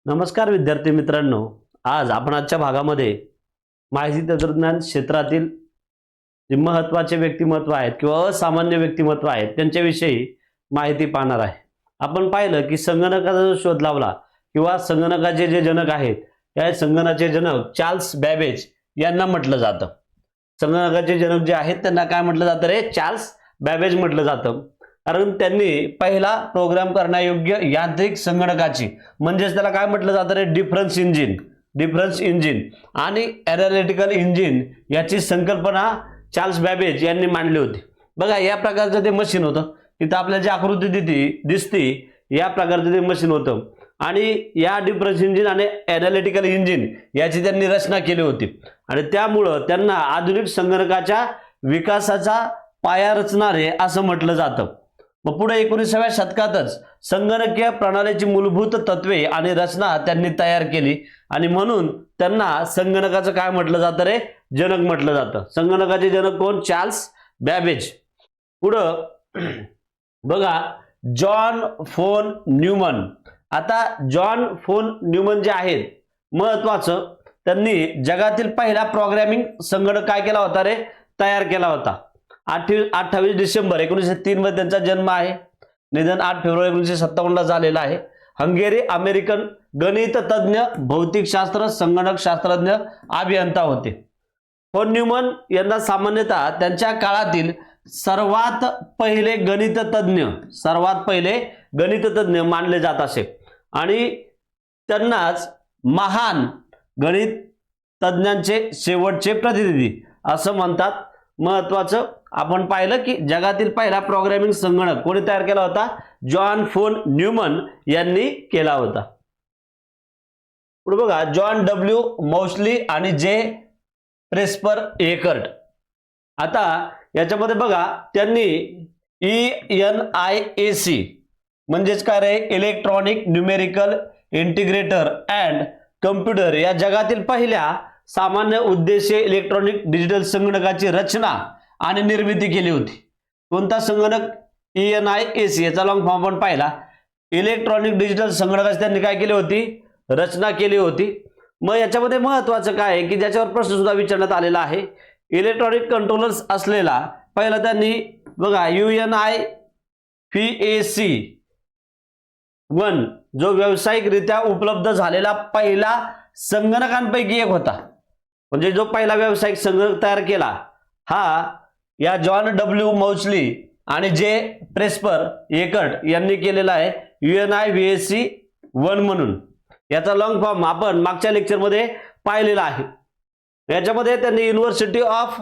नमस्कार विद्यार्थी मित्रांनो, आज आपण आजच्या भागामध्ये माहिती तंत्रज्ञान क्षेत्रातील जे महत्त्वाचे व्यक्तिमत्व आहेत किंवा असामान्य व्यक्तिमत्व आहेत त्यांच्याविषयी माहिती पाहणार आहे. आपण पाहिलं की संगणकाचा जो शोध लावला किंवा संगणकाचे जे जनक आहेत त्या संगणकाचे जनक चार्ल्स बॅबेज यांना म्हटलं जातं. संगणकाचे जनक जे आहेत त्यांना काय म्हटलं जातं रे? चार्ल्स बॅबेज म्हटलं जातं. कारण त्यांनी पहिला प्रोग्राम करण्यायोग्य यांत्रिक संगणकाची म्हणजेच त्याला काय म्हटलं जातं रे? डिफरन्स इंजिन आणि एनालिटिकल इंजिन याची संकल्पना चार्ल्स बॅबेज यांनी मांडली होती. बघा या प्रकारचं ते मशीन होतं. इथं आपल्याला जी आकृती दिसते या प्रकारचं ते मशीन होतं आणि या डिफरन्स इंजिन आणि एनालिटिकल इंजिन याची त्यांनी रचना केली होती आणि त्यामुळं त्यांना आधुनिक संगणकाच्या विकासाचा पाया रचणारे असं म्हटलं जातं. मग पुढे 19व्या शतकातच संगणकीय प्रणालीची मूलभूत तत्वे आणि रचना त्यांनी तयार केली आणि म्हणून त्यांना संगणकाचं काय म्हटलं जातं रे? जनक म्हटलं जातं. संगणकाचे जनक कोण? Charles Babbage. पुढं बघा जॉन फोन न्यूमन. आता जॉन फोन न्यूमन जे आहेत महत्वाचं, त्यांनी जगातील पहिला प्रोग्रामिंग संगणक काय केला होता रे? तयार केला होता. 28 डिसेंबर 1903 मध्ये त्यांचा जन्म आहे. निधन 8 फेब्रुवारी 1957 ला झालेला आहे. हंगेरी अमेरिकन गणित तज्ञ, भौतिकशास्त्र, संगणक शास्त्रज्ञ, अभियंता होते. फोन न्यूमन यांना सामान्यतः त्यांच्या काळातील सर्वात पहिले गणिततज्ञ मानले जात असे आणि त्यांनाच महान गणित तज्ञांचे शेवटचे प्रतिनिधी असं म्हणतात. महत्वाचं आपण पाहिलं की जगातील पहिला प्रोग्रामिंग संगणक कोणी तयार केला होता? जॉन फोन न्यूमन यांनी केला होता. पुढे बघा जॉन डब्ल्यू मौसली आणि जे प्रेस्पर एकर्ट. आता याच्यामध्ये बघा त्यांनी ENIAC म्हणजेच काय रे? Electronic numerical integrator and computer या जगातील पहिल्या सामान्य उद्देशीय इलेक्ट्रॉनिक डिजिटल संगणकाची रचना आणि निर्मिती केली होती. कोणता संगणक? ENIAC याचा लॉंग फॉर्म आपण पाहिला. इलेक्ट्रॉनिक डिजिटल संगणकाची त्यांनी काय केली होती? रचना केली होती. मग याच्यामध्ये महत्वाचं काय आहे की ज्याच्यावर प्रश्न सुद्धा विचारण्यात आलेला आहे. इलेक्ट्रॉनिक कंट्रोलर्स असलेला पहिला त्यांनी बघा UNIPAC-1 जो व्यावसायिकरित्या उपलब्ध झालेला पहिला संगणकांपैकी एक होता. म्हणजे जो पहिला व्यावसायिक संगणक तयार केला हा या जॉन डब्ल्यू मौसली आणि जे प्रेस्पर एकर्ट यांनी केलेला आहे. UNIPAC-1 म्हणून याचा लॉंग फॉर्म आपण मागच्या लेक्चरमध्ये पाहिलेला आहे. याच्यामध्ये त्यांनी युनिव्हर्सिटी ऑफ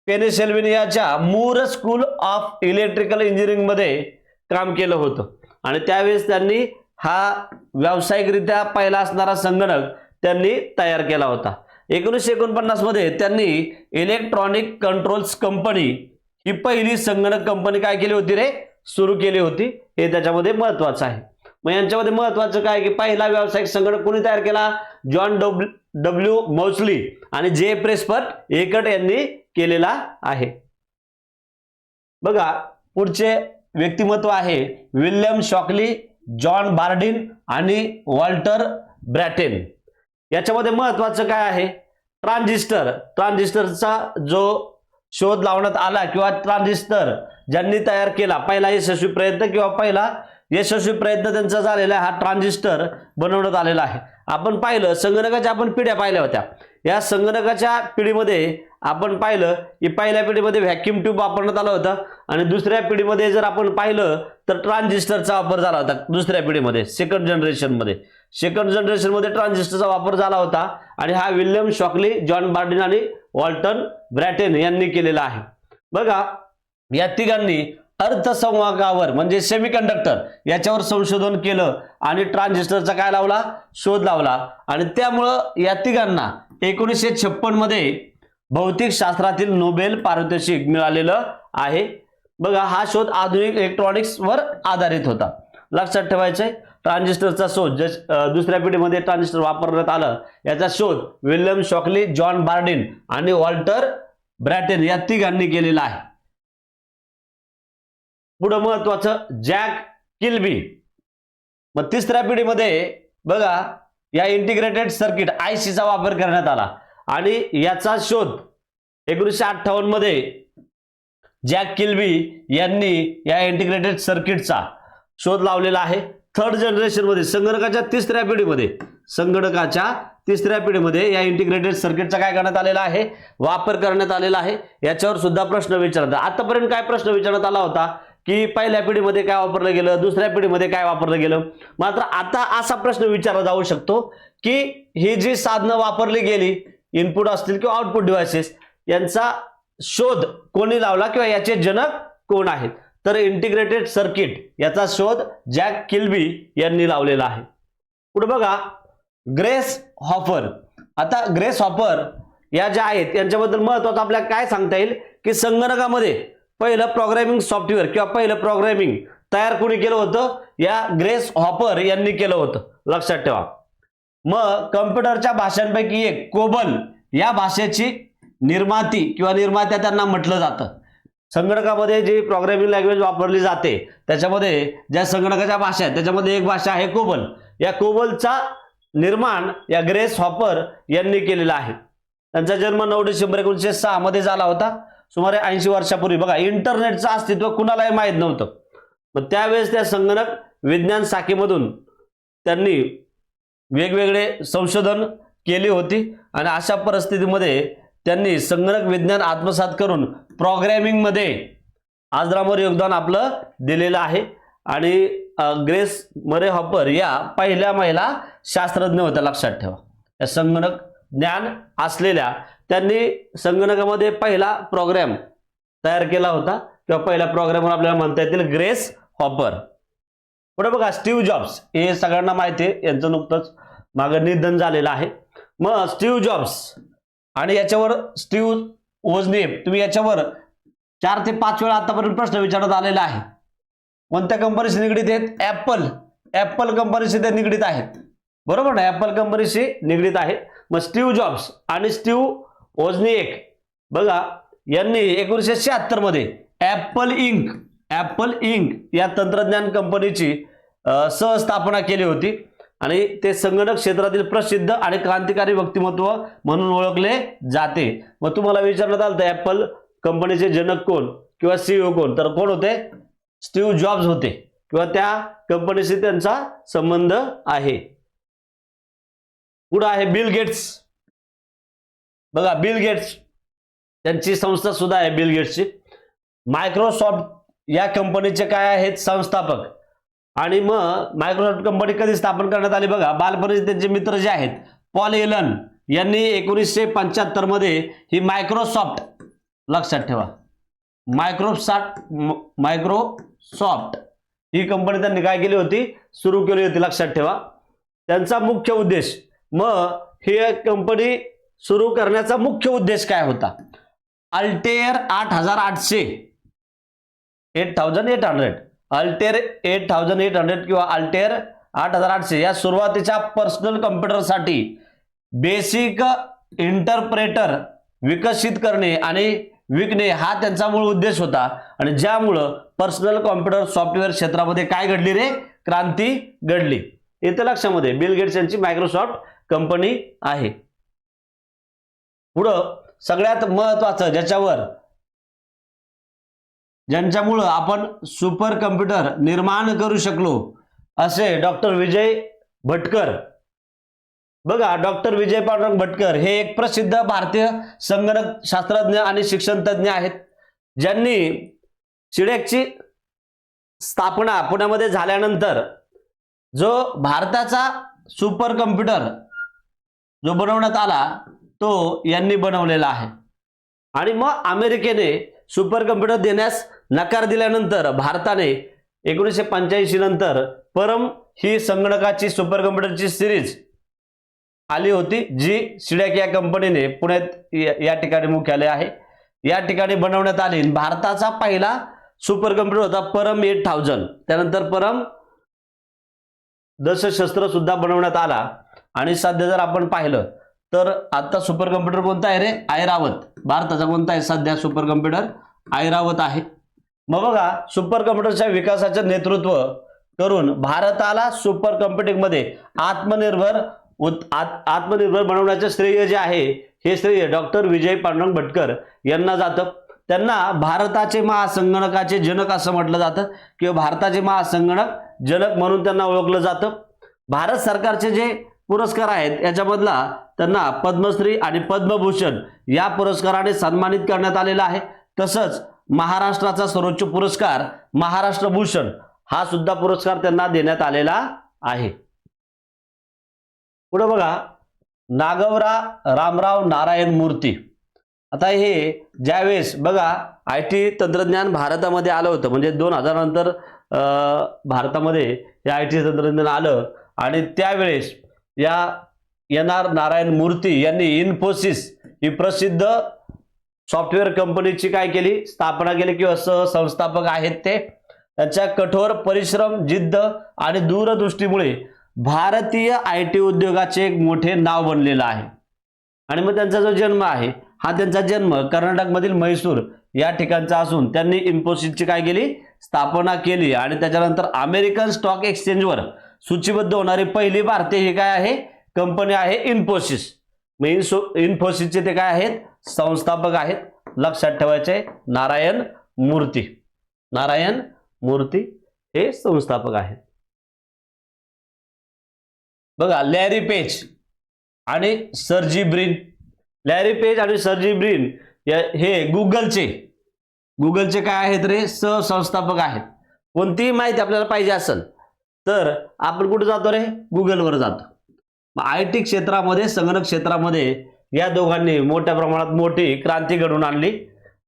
पेनिसिल्व्हेनियाच्या Moore School of Electrical Engineering मध्ये काम केलं होतं आणि त्यावेळेस त्यांनी हा व्यावसायिकरित्या पहिला असणारा संगणक त्यांनी तयार केला होता. 1949 मध्ये त्यांनी इलेक्ट्रॉनिक कंट्रोल्स कंपनी ही पहिली संगणक कंपनी काय केली होती रे? सुरू केली होती. हे त्याच्यामध्ये महत्वाचं आहे. मग यांच्यामध्ये महत्वाचं काय की पहिला व्यावसायिक संगणक कोणी तयार केला? जॉन डब्ल्यू मौसली आणि जे प्रेस्पर एकर्ट यांनी केलेला आहे. बघा पुढचे व्यक्तिमत्व आहे विल्यम शॉकली, जॉन बार्डिन आणि वॉल्टर ब्रॅटेन. याच्यामध्ये महत्वाचं काय आहे? ट्रान्झिस्टरचा जो शोध लावण्यात आला किंवा ट्रान्झिस्टर ज्यांनी तयार केला पहिला यशस्वी प्रयत्न त्यांचा झालेला हा ट्रान्झिस्टर बनवण्यात आलेला आहे. आपण पाहिलं संगणकाच्या आपण पिढ्या पाहिल्या होत्या. या संगणकाच्या पिढीमध्ये आपण पाहिलं की पहिल्या पिढीमध्ये व्हॅक्यूम ट्यूब वापरण्यात आलं होतं आणि दुसऱ्या पिढीमध्ये जर आपण पाहिलं तर ट्रान्झिस्टरचा वापर झाला होता. दुसऱ्या पिढीमध्ये सेकंड जनरेशनमध्ये ट्रान्झिस्टरचा वापर झाला होता आणि हा विल्यम शॉकली, जॉन बार्डिन आणि वॉल्टर ब्रॅटेन यांनी केलेला आहे. बघा या तिघांनी अर्थसंवाहकावर म्हणजे सेमीकंडक्टर याच्यावर संशोधन केलं आणि ट्रान्झिस्टरचा काय लावला? शोध लावला आणि त्यामुळं या तिघांना 1956 मध्ये भौतिक शास्त्रातील नोबेल पारितोषिक मिळालेलं आहे. बघा हा शोध आधुनिक इलेक्ट्रॉनिक्स वर आधारित होता. लक्षात ठेवायचंय ट्रान्झिस्टरचा शोध दुसऱ्या पिढीमध्ये ट्रान्झिस्टर वापरण्यात आलं याचा शोध विल्यम शॉकली, जॉन बार्डिन आणि वॉल्टर ब्रॅटेन या तिघांनी केलेला आहे. पुढे महत्वाचं जॅक किल्बी. मग तिसऱ्या पिढीमध्ये बघा या इंटिग्रेटेड सर्किट आयसीचा वापर करण्यात आला आणि याचा शोध 1958 मध्ये जॅक किल्बी यांनी या इंटिग्रेटेड सर्किटचा शोध लावलेला आहे. थर्ड जनरेशन मध्ये संगणकाच्या तिसऱ्या पिढीमध्ये या इंटिग्रेटेड सर्किटचा काय करण्यात आलेला आहे, वापर करण्यात आलेला आहे. याच्यावर सुद्धा प्रश्न विचारतात. आतापर्यंत काय प्रश्न विचारण्यात आला होता की पहिल्या पिढीमध्ये काय वापरलं गेलं, दुसऱ्या पिढीमध्ये काय वापरलं गेलं. मात्र आता असा प्रश्न विचारला जाऊ शकतो की ही जी साधनं वापरली गेली, इनपुट असतील किंवा आउटपुट डिव्हाइसेस, यांचा शोध कोणी लावला किंवा याचे जनक कोण आहेत. तर इंटिग्रेटेड सर्किट याचा शोध जॅक किल्बी यांनी लावलेला आहे. पुढे बघा ग्रेस हॉपर. आता ग्रेस हॉपर या ज्या आहेत यांच्याबद्दल महत्त्वाचं आपल्याला काय सांगता येईल की संगणकामध्ये पहिलं प्रोग्रामिंग सॉफ्टवेअर किंवा पहिलं प्रोग्रामिंग तयार कोणी केलं होतं, या ग्रेस हॉपर यांनी केलं होतं, लक्षात ठेवा. मग कम्प्युटरच्या भाषांपैकी एक कोबल या भाषेची निर्माती किंवा निर्मात्या त्यांना म्हटलं जातं. संगणकामध्ये जी प्रोग्रामिंग लँग्वेज वापरली जाते त्याच्यामध्ये ज्या संगणकाच्या भाषा आहेत त्याच्यामध्ये एक भाषा आहे कोबल. या कोबलचा निर्माण या ग्रेस हॉपर यांनी केलेला आहे. त्यांचा जन्म 9 डिसेंबर 1906 मध्ये झाला होता, सुमारे 80 वर्षापूर्वी. बघा, इंटरनेटचं अस्तित्व कुणालाही माहीत नव्हतं. मग त्यावेळेस त्या संगणक विज्ञान शाखेमधून त्यांनी वेगवेगळे संशोधन केली होती आणि अशा परिस्थितीमध्ये त्यांनी संगणक विज्ञान आत्मसात करून प्रोग्रॅमिंग मध्ये आजरामर योगदान आपलं दिलेलं आहे. आणि ग्रेस मरे हॉपर या पहिल्या महिला शास्त्रज्ञ होत्या, लक्षात ठेवा. या संगणक ज्ञान असलेल्या त्यांनी संगणकामध्ये पहिला प्रोग्राम तयार केला होता किंवा पहिला प्रोग्रामर आपल्याला म्हणता येतील ग्रेस हॉपर. पुढे बघा स्टीव्ह जॉब्स. हे सगळ्यांना माहिती आहे, यांचं नुकतंच मागे निधन झालेलं आहे. मग स्टीव्ह जॉब्स आणि याच्यावर स्टीव्ह वोजनिएक, तुम्ही याच्यावर 4 ते 5 वेळा आतापर्यंत प्रश्न विचारण्यात आलेला आहे. कोणत्या कंपनीशी निगडीत आहेत? ऍपल कंपनीशी ते निगडीत आहेत, बरोबर ना, ऍपल कंपनीशी निगडीत आहेत. मग स्टीव्ह जॉब्स आणि स्टीव्ह वोजनिएक बघा यांनी 1976 मध्ये ऍपल इंक या तंत्रज्ञान कंपनीची सहस्थापना केली होती आणि ते संगणक क्षेत्रातील प्रसिद्ध आणि क्रांतिकारी व्यक्तिमत्व म्हणून ओळखले जाते. मग तुम्हाला विचारण्यात आलं तर ऍपल कंपनीचे जनक कोण किंवा सीईओ कोण, तर कोण होते? स्टीव्ह जॉब्स होते किंवा त्या कंपनीशी त्यांचा संबंध आहे. पुढे आहे बिल गेट्स. बघा बिल गेट्स, त्यांची संस्था सुद्धा आहे बिल गेट्सची. मायक्रोसॉफ्ट या कंपनीचे काय आहेत? संस्थापक. आणि मग मायक्रोसॉफ्ट कंपनी कधी स्थापन करण्यात आली? बघा बालपणी त्यांचे मित्र जे आहेत पॉल एलन यांनी 1975 मध्ये ही मायक्रोसॉफ्ट, लक्षात ठेवा, मायक्रोसॉफ्ट ही कंपनी त्यांनी काय केली होती? सुरू केली होती, लक्षात ठेवा. त्यांचा मुख्य उद्देश, मग ही कंपनी सुरू करण्याचा मुख्य उद्देश काय होता? अल्टेअर 8800 अल्टेअर 8800 किंवा अल्टेअर 8800 या सुरुवातीच्या पर्सनल कम्प्युटरसाठी बेसिक इंटरप्रेटर विकसित करणे आणि विकणे हा त्यांचा मूळ उद्देश होता. आणि ज्यामुळं पर्सनल कॉम्प्युटर सॉफ्टवेअर क्षेत्रामध्ये काय घडली रे? क्रांती घडली. इथे लक्षामध्ये बिल गेट्स यांची मायक्रोसॉफ्ट कंपनी आहे. पुढं सगळ्यात महत्वाचं ज्यांच्यामुळं आपण सुपर कम्प्युटर निर्माण करू शकलो असे डॉक्टर विजय भटकर. बघा डॉक्टर विजय पांडुरंग भटकर हे एक प्रसिद्ध भारतीय संगणक शास्त्रज्ञ आणि शिक्षण तज्ञ आहेत, ज्यांनी सिडॅकची स्थापना पुण्यामध्ये झाल्यानंतर जो भारताचा सुपर कम्प्युटर जो बनवण्यात आला तो यांनी बनवलेला आहे. आणि मग अमेरिकेने सुपर कम्प्युटर देण्यास नकार दिल्यानंतर भारताने 1985 नंतर परम ही संगणकाची सुपर कम्प्युटरची सिरीज आली होती, जी सिडॅक या कंपनीने पुण्यात या ठिकाणी मुख्यालय आहे या ठिकाणी बनवण्यात आली. भारताचा पहिला सुपर कम्प्युटर होता परम 8000. त्यानंतर परम दशशस्त्र सुद्धा बनवण्यात आला. आणि सध्या जर आपण पाहिलं तर आता सुपर कम्प्युटर कोणता आहे रे? ऐरावत. भारताचा कोणता आहे सध्या सुपर कम्प्युटर? ऐरावत आहे. मग बघा सुपर कम्प्युटरच्या विकासाचे नेतृत्व करून भारताला सुपर कम्प्युटिंग मध्ये आत्मनिर्भर आत्मनिर्भर बनवण्याचं श्रेय जे आहे हे श्रेय डॉक्टर विजय पांडुरंग भटकर यांना जातं. त्यांना भारताचे महासंगणकाचे जनक असं म्हटलं जातं किंवा भारताचे महासंगणक जनक म्हणून त्यांना ओळखलं जातं. भारत सरकारचे जे पुरस्कार आहेत याच्यामधला त्यांना पद्मश्री आणि पद्मभूषण या पुरस्काराने सन्मानित करण्यात आलेला आहे. तसंच महाराष्ट्राचा सर्वोच्च पुरस्कार महाराष्ट्र भूषण हा सुद्धा पुरस्कार त्यांना देण्यात आलेला आहे. पुढे बघा, नागवरा रामराव नारायण मूर्ती. आता हे ज्यावेळेस बघा IT तंत्रज्ञान भारतामध्ये आलं होतं, म्हणजे 2000 नंतर भारतामध्ये हे IT तंत्रज्ञान आलं आणि त्यावेळेस या NR नारायण मूर्ती यांनी इन्फोसिस ही प्रसिद्ध सॉफ्टवेअर कंपनीची काय केली, स्थापना केली किंवा सहसंस्थापक आहेत ते. त्यांच्या कठोर परिश्रम, जिद्द आणि दूरदृष्टीमुळे भारतीय IT उद्योगाचे एक मोठे नाव बनलेलं आहे. आणि मग त्यांचा जो जन्म आहे हा त्यांचा जन्म कर्नाटकमधील म्हैसूर या ठिकाणचा असून त्यांनी इन्फोसिसची काय केली, स्थापना केली आणि त्याच्यानंतर अमेरिकन स्टॉक एक्सचेंजवर सूचीबद्ध होणारी पहिली भारतीय ही काय आहे, कंपनी आहे इन्फोसिस. इन्फोसिसचे ते काय आहेत, संस्थापक आहेत. लक्षात ठेवायचे नारायण मूर्ती. नारायण मूर्ती हे संस्थापक आहेत. बघा, लॅरी पेज आणि सर्जी ब्रिन. लॅरी पेज आणि सर्जी ब्रिन हे गुगलचे काय आहेत रे, सहसंस्थापक आहेत. कोणतीही माहिती आपल्याला पाहिजे असेल तर आपण कुठे जातो रे, गुगलवर जातो. IT क्षेत्रामध्ये, संगणक क्षेत्रामध्ये या दोघांनी मोठ्या प्रमाणात मोठी क्रांती घडवून आणली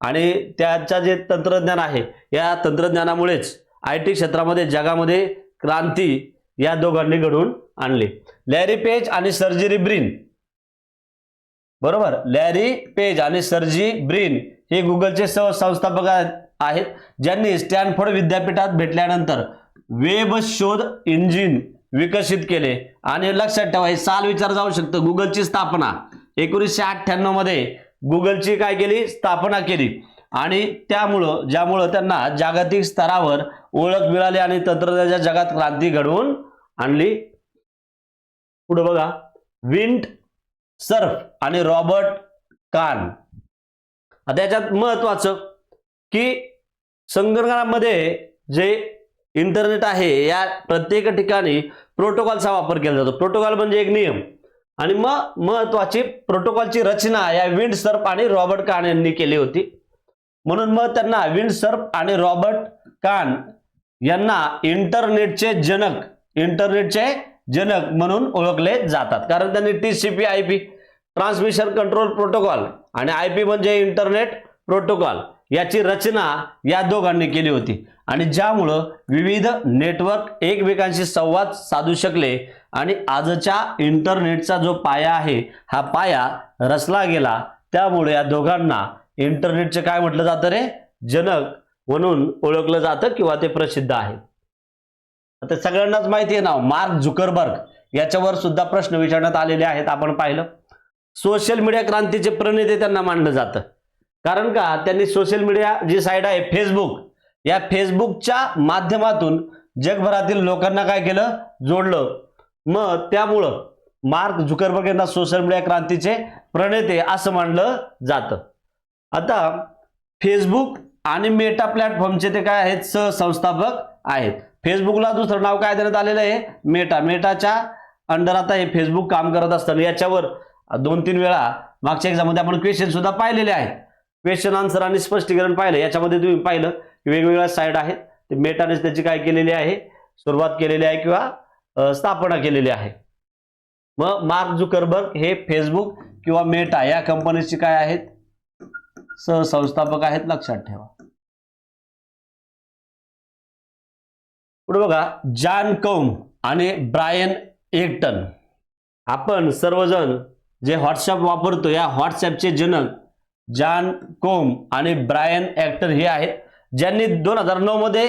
आणि त्यांचा जे तंत्रज्ञान आहे या तंत्रज्ञानामुळेच IT क्षेत्रामध्ये जगामध्ये क्रांती या दोघांनी घडवून आणली. लॅरी पेज आणि सर्जी ब्रिन, बरोबर, लॅरी पेज आणि सर्जी ब्रिन हे गुगलचे सहसंस्थापक आहेत, ज्यांनी स्टॅनफोर्ड विद्यापीठात भेटल्यानंतर वेब शोध इंजिन विकसित केले. आणि लक्षात ठेवा, हे साल विचार जाऊ शकतं. गुगलची स्थापना 1998 मध्ये गुगलची काय केली, स्थापना केली आणि ज्यामुळं त्यांना जागतिक स्तरावर ओळख मिळाली आणि तंत्रज्ञानाच्या जगात क्रांती घडवून आणली. पुढे बघा, विंड सर्फ आणि रॉबर्ट कान. आता याच्यात महत्वाचं की संगणकामध्ये जे इंटरनेट आहे या प्रत्येक ठिकाणी प्रोटोकॉलचा वापर केला जातो. प्रोटोकॉल म्हणजे एक नियम आणि मग महत्वाची प्रोटोकॉलची रचना या विंड सर्फ आणि रॉबर्ट कान यांनी केली होती. म्हणून मग त्यांना विंड सर्फ आणि रॉबर्ट कान यांना इंटरनेटचे जनक म्हणून ओळखले जातात. कारण त्यांनी TCP/IP ट्रान्समिशन कंट्रोल प्रोटोकॉल आणि IP म्हणजे इंटरनेट प्रोटोकॉल याची रचना या दोघांनी केली होती आणि ज्यामुळं विविध नेटवर्क एकमेकांशी संवाद साधू शकले आणि आजच्या इंटरनेटचा जो पाया आहे हा पाया रचला गेला. त्यामुळे या दोघांना इंटरनेटचे काय म्हटलं जातं रे, जनक म्हणून ओळखलं जातं किंवा ते प्रसिद्ध आहे. आता सगळ्यांनाच माहिती आहे ना, मार्क झुकरबर्ग याच्यावर सुद्धा प्रश्न विचारण्यात आलेले आहेत. आपण पाहिलं, सोशल मीडिया क्रांतीचे प्रणेते त्यांना मानलं जातं. कारण का, त्यांनी सोशल मीडिया जी साईट आहे फेसबुक, या फेसबुकच्या माध्यमातून जगभरातील लोकांना काय केलं, जोडलं. मग त्यामुळं मार्क झुकरबर्ग यांना सोशल मीडिया क्रांतीचे प्रणेते असं मानलं जातं. आता फेसबुक आणि मेटा प्लॅटफॉर्मचे ते काय आहेत, सहसंस्थापक आहेत. फेसबुकला दुसरं नाव काय देण्यात आलेलं आहे, मेटा. मेटाच्या अंडर आता हे फेसबुक काम करत असताना याच्यावर 2-3 वेळा मागच्या एक्झाममध्ये आपण क्वेश्चन सुद्धा पाहिलेले आहेत. क्वेश्चन आन्सर आणि स्पष्टीकरण पाहिलं. याच्यामध्ये तुम्ही पाहिलं की वेगवेगळ्या साईट आहेत, ते मेटानेच त्याची काय केलेली आहे, सुरुवात केलेली आहे किंवा स्थापना केलेली आहे. मग मार्क झुकरबर्ग हे फेसबुक किंवा मेटा या कंपनीचे काय आहेत, सहसंस्थापक आहेत. लक्षात ठेवा. पुढे बघा, जॉन कौम आणि ब्रायन एक्टन. आपण सर्वजण जे व्हॉट्सअप वापरतो या व्हॉट्सअपचे जनक जॉन कौम आणि ब्रायन एक्टन हे आहेत, ज्यांनी 2009 मध्ये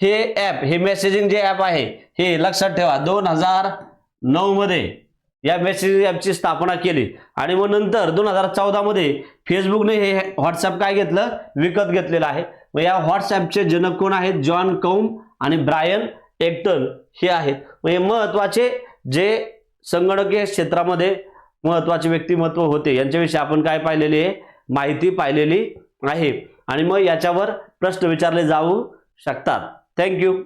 हे मेसेजिंग जे ॲप आहे हे लक्षात ठेवा 2009 मध्ये या मेसेजिंग ॲपची स्थापना केली आणि मग नंतर 2014 मध्ये फेसबुकने हे व्हॉट्सअप काय घेतलं, विकत घेतलेलं आहे. मग या व्हॉट्सअपचे जनक कोण आहेत, जॉन कौम आणि ब्रायन एक्टन हे आहेत. मग हे महत्वाचे जे संगणकीय क्षेत्रामध्ये महत्त्वाचे व्यक्तिमत्व होते यांच्याविषयी आपण काय पाहिलेली आहे, माहिती पाहिलेली आहे. आणि मग याच्यावर प्रश्न विचारले जाऊ शकतात. थँक्यू.